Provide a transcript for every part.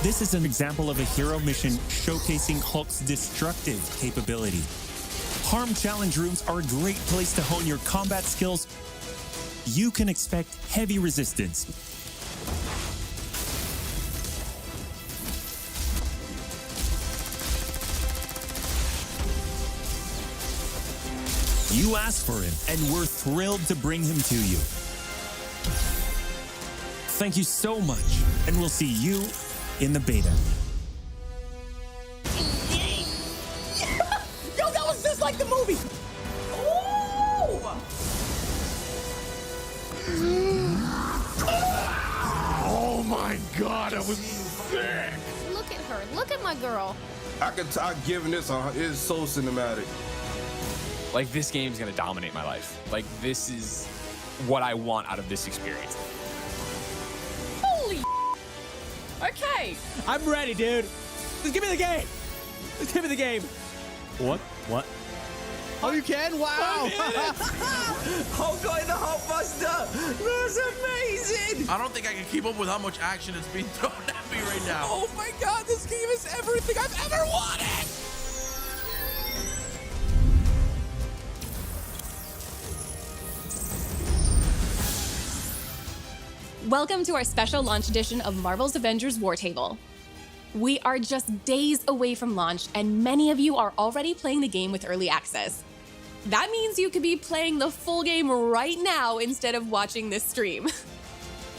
This is an example of a hero mission showcasing Hulk's destructive capability. Harm challenge rooms are a great place to hone your combat skills. You can expect heavy resistance. You asked for him, and we're thrilled to bring him to you. Thank you so much, and we'll see you in the beta. Yo, that was just like the movie! Ooh! Oh my God, I was sick! Look at her. Look at my girl. I could talk giving this a, it's so cinematic. Like, this game's gonna dominate my life. Like, this is what I want out of this experience. Holy okay, I'm ready, dude. Just give me the game. Just give me the game. What? Oh, you can? Wow. Hulk in the Hulkbuster. That's amazing. I don't think I can keep up with how much action is being thrown at me right now. Oh my God, this game is everything I've ever wanted. Welcome to our special launch edition of Marvel's Avengers War Table. We are just days away from launch, and many of you are already playing the game with early access. That means you could be playing the full game right now instead of watching this stream.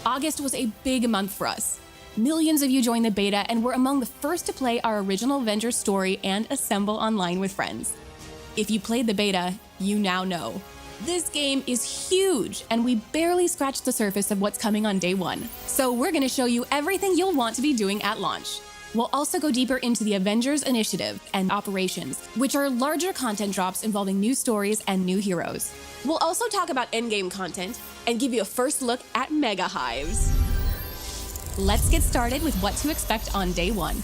August was a big month for us. Millions of you joined the beta and were among the first to play our original Avengers story and assemble online with friends. If you played the beta, you now know. This game is huge, and we barely scratched the surface of what's coming on day one. So we're going to show you everything you'll want to be doing at launch. We'll also go deeper into the Avengers Initiative and Operations, which are larger content drops involving new stories and new heroes. We'll also talk about endgame content and give you a first look at Mega Hives. Let's get started with what to expect on day one.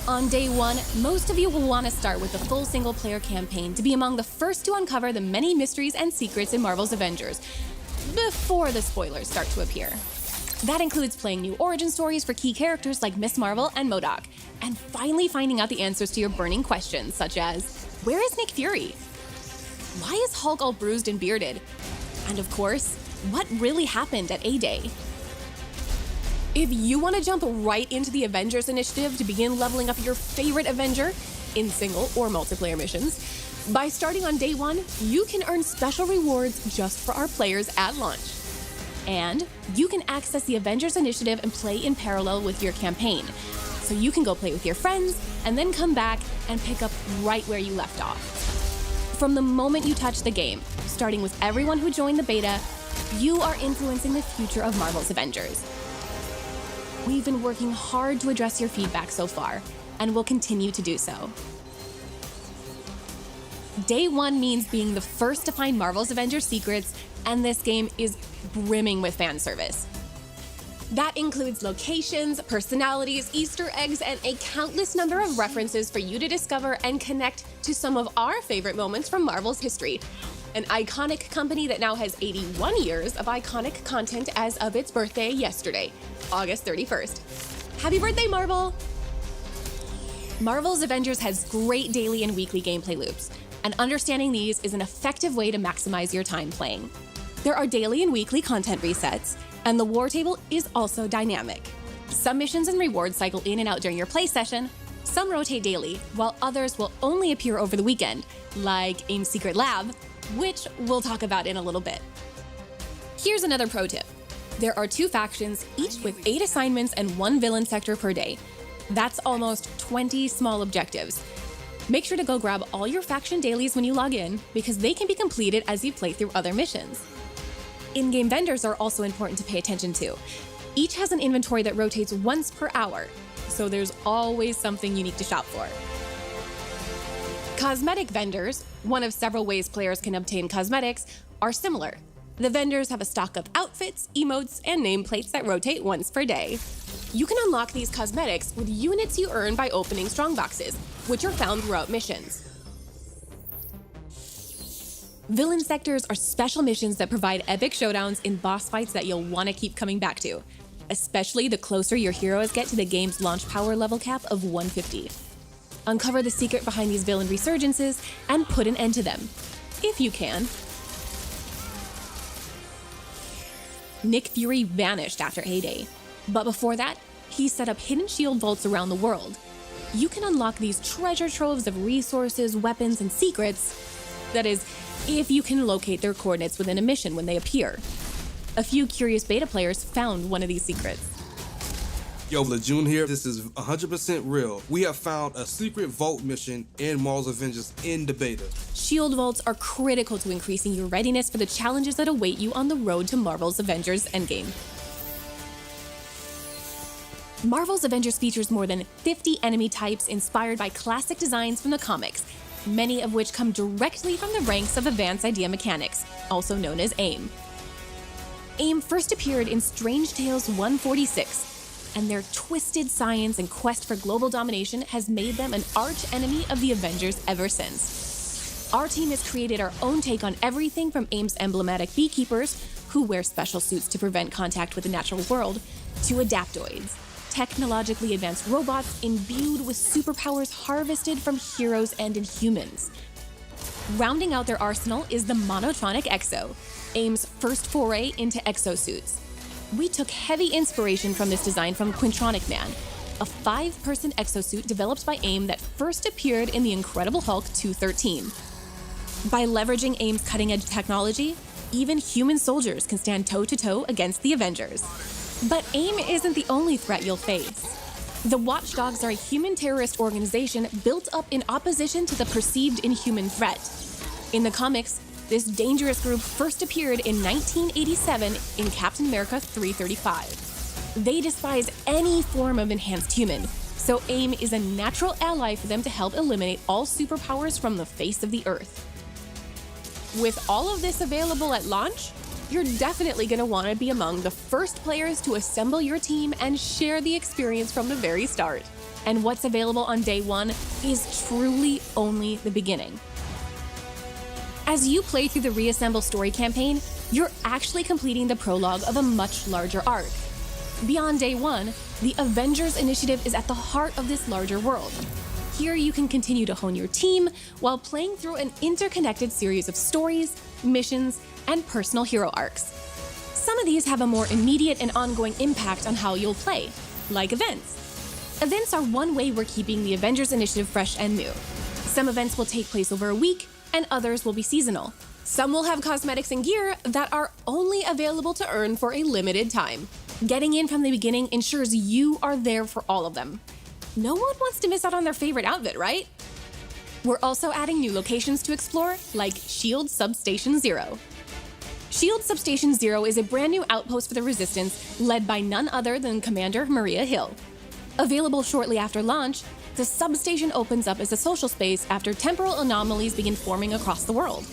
On day one, most of you will want to start with the full single-player campaign to be among the first to uncover the many mysteries and secrets in Marvel's Avengers, before the spoilers start to appear. That includes playing new origin stories for key characters like Miss Marvel and MODOK, and finally finding out the answers to your burning questions, such as, where is Nick Fury? Why is Hulk all bruised and bearded? And of course, what really happened at A-Day? If you want to jump right into the Avengers Initiative to begin leveling up your favorite Avenger in single or multiplayer missions, by starting on day one, you can earn special rewards just for our players at launch. And you can access the Avengers Initiative and play in parallel with your campaign. So you can go play with your friends and then come back and pick up right where you left off. From the moment you touch the game, starting with everyone who joined the beta, you are influencing the future of Marvel's Avengers. We've been working hard to address your feedback so far, and will continue to do so. Day one means being the first to find Marvel's Avengers secrets, and this game is brimming with fan service. That includes locations, personalities, Easter eggs, and a countless number of references for you to discover and connect to some of our favorite moments from Marvel's history. An iconic company that now has 81 years of iconic content as of its birthday yesterday, August 31st. Happy birthday, Marvel! Marvel's Avengers has great daily and weekly gameplay loops, and understanding these is an effective way to maximize your time playing. There are daily and weekly content resets, and the war table is also dynamic. Some missions and rewards cycle in and out during your play session, some rotate daily, while others will only appear over the weekend, like AIM's Secret Lab, which we'll talk about in a little bit. Here's another pro tip. There are 2 factions, each with 8 assignments and 1 villain sector per day. That's almost 20 small objectives. Make sure to go grab all your faction dailies when you log in, because they can be completed as you play through other missions. In-game vendors are also important to pay attention to. Each has an inventory that rotates once per hour, so there's always something unique to shop for. Cosmetic vendors, one of several ways players can obtain cosmetics, are similar. The vendors have a stock of outfits, emotes, and nameplates that rotate once per day. You can unlock these cosmetics with units you earn by opening strongboxes, which are found throughout missions. Villain sectors are special missions that provide epic showdowns in boss fights that you'll want to keep coming back to. especially the closer your heroes get to the game's launch power level cap of 150. Uncover the secret behind these villain resurgences and put an end to them, if you can. Nick Fury vanished after Heyday, but before that, he set up hidden shield vaults around the world. You can unlock these treasure troves of resources, weapons, and secrets. That is, if you can locate their coordinates within a mission when they appear. A few curious beta players found one of these secrets. Yo, Lejeune here. This is 100% real. We have found a secret vault mission in Marvel's Avengers in the beta. Shield vaults are critical to increasing your readiness for the challenges that await you on the road to Marvel's Avengers Endgame. Marvel's Avengers features more than 50 enemy types inspired by classic designs from the comics, many of which come directly from the ranks of Advanced Idea Mechanics, also known as AIM. AIM first appeared in Strange Tales 146, and their twisted science and quest for global domination has made them an arch-enemy of the Avengers ever since. Our team has created our own take on everything from AIM's emblematic beekeepers, who wear special suits to prevent contact with the natural world, to adaptoids, technologically advanced robots imbued with superpowers harvested from heroes and Inhumans. Rounding out their arsenal is the Monotronic Exo, AIM's first foray into exosuits. We took heavy inspiration from this design from Quintronic Man, a 5-person exosuit developed by AIM that first appeared in The Incredible Hulk 213. By leveraging AIM's cutting-edge technology, even human soldiers can stand toe-to-toe against the Avengers. But AIM isn't the only threat you'll face. The Watchdogs are a human terrorist organization built up in opposition to the perceived inhuman threat. In the comics, this dangerous group first appeared in 1987 in Captain America 335. They despise any form of enhanced human, so AIM is a natural ally for them to help eliminate all superpowers from the face of the Earth. With all of this available at launch, you're definitely going to want to be among the first players to assemble your team and share the experience from the very start. And what's available on day one is truly only the beginning. As you play through the Reassemble story campaign, you're actually completing the prologue of a much larger arc. Beyond day one, the Avengers Initiative is at the heart of this larger world. Here you can continue to hone your team while playing through an interconnected series of stories, missions, and personal hero arcs. Some of these have a more immediate and ongoing impact on how you'll play, like events. Events are one way we're keeping the Avengers Initiative fresh and new. Some events will take place over a week, and others will be seasonal. Some will have cosmetics and gear that are only available to earn for a limited time. Getting in from the beginning ensures you are there for all of them. No one wants to miss out on their favorite outfit, right? We're also adding new locations to explore, like SHIELD Substation Zero. SHIELD Substation Zero is a brand new outpost for the Resistance, led by none other than Commander Maria Hill. Available shortly after launch, the substation opens up as a social space after temporal anomalies begin forming across the world.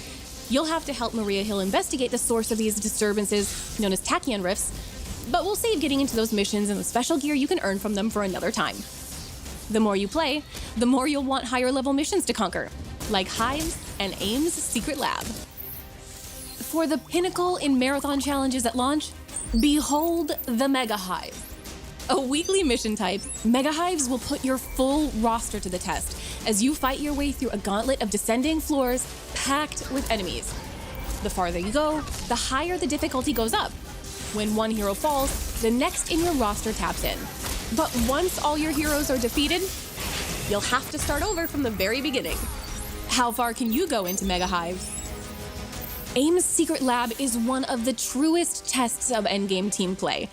You'll have to help Maria Hill investigate the source of these disturbances, known as tachyon rifts, but we'll save getting into those missions and the special gear you can earn from them for another time. The more you play, the more you'll want higher level missions to conquer, like Hives and AIM's Secret Lab. For the pinnacle in marathon challenges at launch, behold the Mega Hive. A weekly mission type, Mega Hives will put your full roster to the test as you fight your way through a gauntlet of descending floors packed with enemies. The farther you go, the higher the difficulty goes up. When one hero falls, the next in your roster taps in. But once all your heroes are defeated, you'll have to start over from the very beginning. How far can you go into Mega Hives? AIM's Secret Lab is one of the truest tests of endgame team play.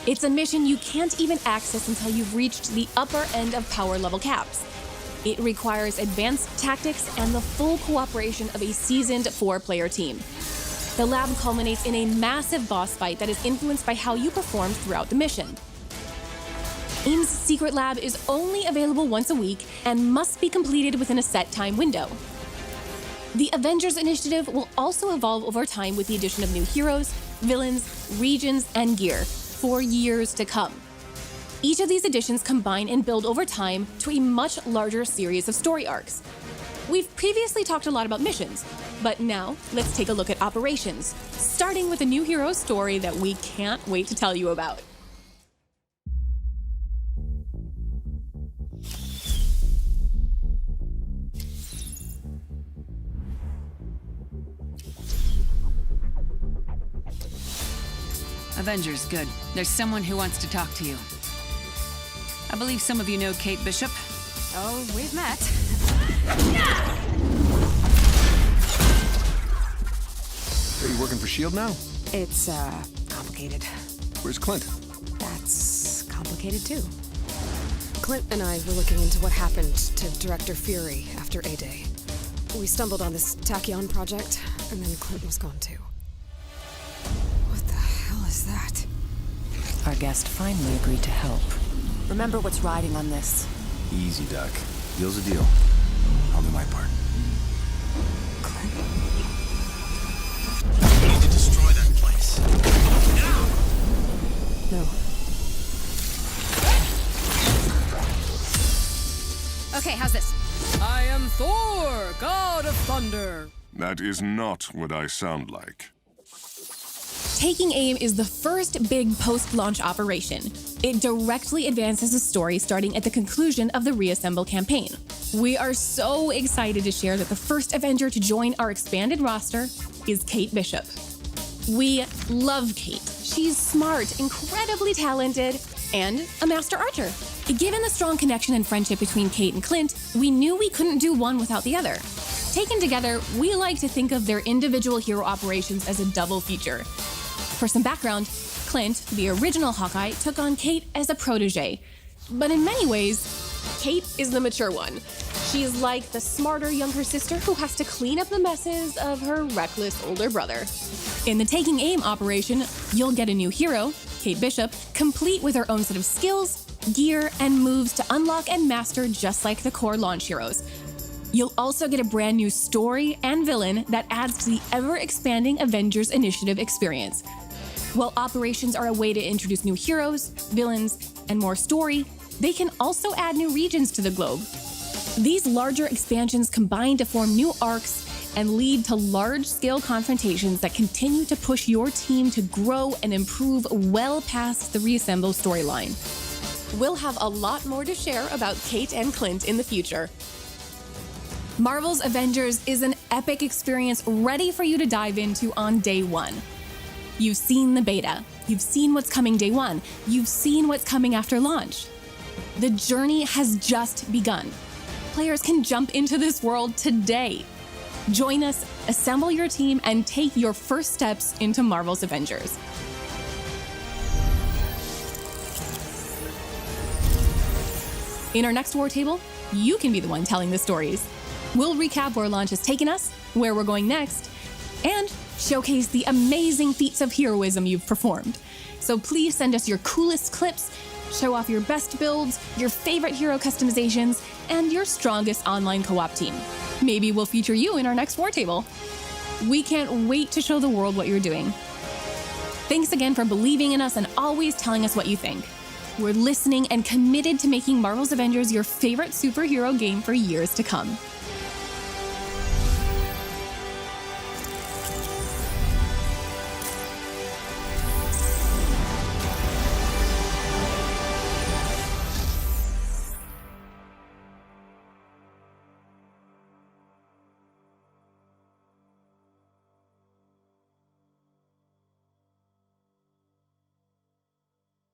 It's a mission you can't even access until you've reached the upper end of power level caps. It requires advanced tactics and the full cooperation of a seasoned 4-player team. The lab culminates in a massive boss fight that is influenced by how you perform throughout the mission. AIM's Secret Lab is only available once a week and must be completed within a set time window. The Avengers Initiative will also evolve over time with the addition of new heroes, villains, regions, and gear for years to come. Each of these additions combine and build over time to a much larger series of story arcs. We've previously talked a lot about missions, but now let's take a look at operations, starting with a new hero story that we can't wait to tell you about. Avengers, good. There's someone who wants to talk to you. I believe some of you know Kate Bishop. Oh, we've met. Are you working for S.H.I.E.L.D. now? It's, complicated. Where's Clint? That's complicated, too. Clint and I were looking into what happened to Director Fury after A-Day. We stumbled on this Tachyon project, and then Clint was gone, too. What the hell is that? Our guest finally agreed to help. Remember what's riding on this. Easy, Doc. Deal's a deal. I'll do my part. Clint? We need to destroy that place. Now! No. Okay, how's this? I am Thor, god of thunder. That is not what I sound like. Taking Aim is the first big post-launch operation. It directly advances the story starting at the conclusion of the Reassemble campaign. We are so excited to share that the first Avenger to join our expanded roster is Kate Bishop. We love Kate. She's smart, incredibly talented, and a master archer. Given the strong connection and friendship between Kate and Clint, we knew we couldn't do one without the other. Taken together, we like to think of their individual hero operations as a double feature. For some background, Clint, the original Hawkeye, took on Kate as a protege. But in many ways, Kate is the mature one. She's like the smarter younger sister who has to clean up the messes of her reckless older brother. In the Taking Aim operation, you'll get a new hero, Kate Bishop, complete with her own set of skills, gear, and moves to unlock and master just like the core launch heroes. You'll also get a brand new story and villain that adds to the ever-expanding Avengers Initiative experience. While operations are a way to introduce new heroes, villains, and more story, they can also add new regions to the globe. These larger expansions combine to form new arcs and lead to large-scale confrontations that continue to push your team to grow and improve well past the Reassemble storyline. We'll have a lot more to share about Kate and Clint in the future. Marvel's Avengers is an epic experience ready for you to dive into on day one. You've seen the beta. You've seen what's coming day one. You've seen what's coming after launch. The journey has just begun. Players can jump into this world today. Join us, assemble your team, and take your first steps into Marvel's Avengers. In our next War Table, you can be the one telling the stories. We'll recap where launch has taken us, where we're going next, and showcase the amazing feats of heroism you've performed. So please send us your coolest clips, show off your best builds, your favorite hero customizations, and your strongest online co-op team. Maybe we'll feature you in our next War Table. We can't wait to show the world what you're doing. Thanks again for believing in us and always telling us what you think. We're listening and committed to making Marvel's Avengers your favorite superhero game for years to come.